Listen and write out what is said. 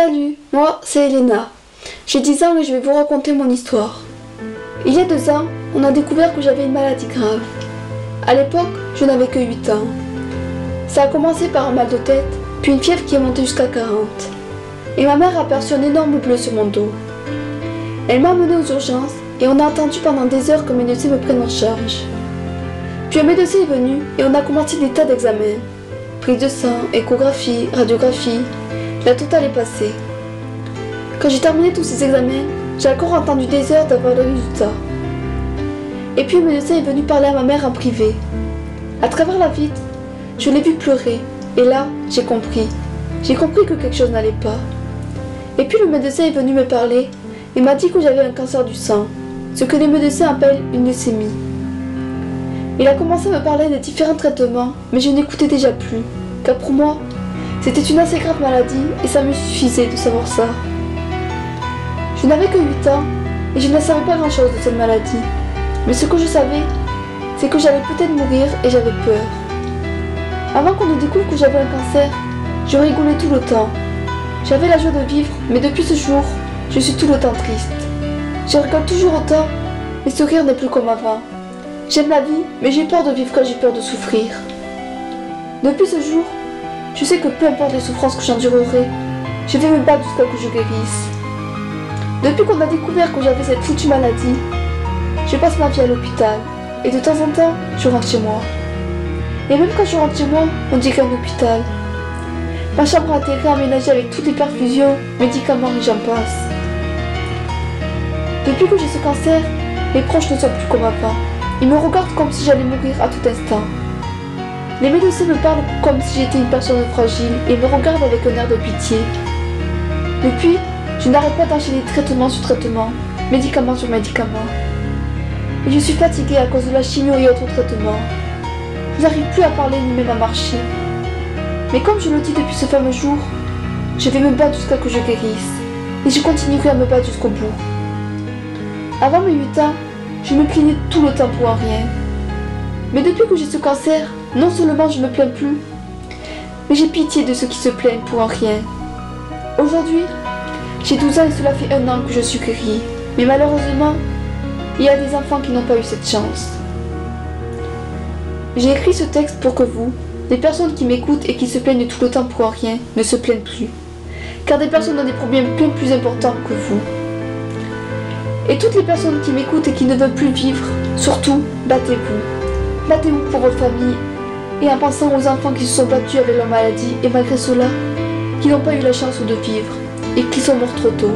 Salut, moi c'est Elena. J'ai 10 ans et je vais vous raconter mon histoire. Il y a 2 ans, on a découvert que j'avais une maladie grave. À l'époque, je n'avais que 8 ans. Ça a commencé par un mal de tête, puis une fièvre qui est montée jusqu'à 40. Et ma mère a aperçu un énorme bleu sur mon dos. Elle m'a emmenée aux urgences et on a attendu pendant des heures que mes médecins me prennent en charge. Puis un médecin est venu et on a commencé des tas d'examens. Prise de sang, échographie, radiographie, la totale est passée. Quand j'ai terminé tous ces examens, j'ai encore entendu des heures d'avoir le résultat. Et puis le médecin est venu parler à ma mère en privé. À travers la vitre, je l'ai vu pleurer. Et là, j'ai compris. J'ai compris que quelque chose n'allait pas. Et puis le médecin est venu me parler et m'a dit que j'avais un cancer du sang, ce que les médecins appellent une leucémie. Il a commencé à me parler des différents traitements, mais je n'écoutais déjà plus, car pour moi, c'était une assez grave maladie et ça me suffisait de savoir ça. Je n'avais que 8 ans et je ne savais pas grand-chose de cette maladie. Mais ce que je savais, c'est que j'allais peut-être mourir et j'avais peur. Avant qu'on ne découvre que j'avais un cancer, je rigolais tout le temps. J'avais la joie de vivre, mais depuis ce jour, je suis tout le temps triste. Je rigole toujours autant, mais ce rire n'est plus comme avant. J'aime la vie, mais j'ai peur de vivre quand j'ai peur de souffrir. Depuis ce jour, je sais que peu importe les souffrances que j'endurerai, je vais me battre jusqu'à ce que je guérisse. Depuis qu'on a découvert que j'avais cette foutue maladie, je passe ma vie à l'hôpital, et de temps en temps, je rentre chez moi. Et même quand je rentre chez moi, on dirait un hôpital. Ma chambre a été réaménagée avec toutes les perfusions, médicaments et j'en passe. Depuis que j'ai ce cancer, mes proches ne sont plus comme avant. Ils me regardent comme si j'allais mourir à tout instant. Les médecins me parlent comme si j'étais une personne fragile et me regardent avec un air de pitié. Depuis, je n'arrête pas d'enchaîner traitement sur traitement, médicament sur médicament. Et je suis fatiguée à cause de la chimio et autres traitements. Je n'arrive plus à parler ni même à marcher. Mais comme je le dis depuis ce fameux jour, je vais me battre jusqu'à ce que je guérisse. Et je continuerai à me battre jusqu'au bout. Avant mes 8 ans, je me plaignais tout le temps pour un rien. Mais depuis que j'ai ce cancer, non seulement je ne me plains plus, mais j'ai pitié de ceux qui se plaignent pour un rien. Aujourd'hui, j'ai 12 ans et cela fait 1 an que je suis guérie. Mais malheureusement, il y a des enfants qui n'ont pas eu cette chance. J'ai écrit ce texte pour que vous, les personnes qui m'écoutent et qui se plaignent tout le temps pour un rien, ne se plaignent plus. Car des personnes ont des problèmes bien plus importants que vous. Et toutes les personnes qui m'écoutent et qui ne veulent plus vivre, surtout, battez-vous. Battez-vous pour votre famille et en pensant aux enfants qui se sont battus avec leur maladie et malgré cela, qui n'ont pas eu la chance de vivre et qui sont morts trop tôt.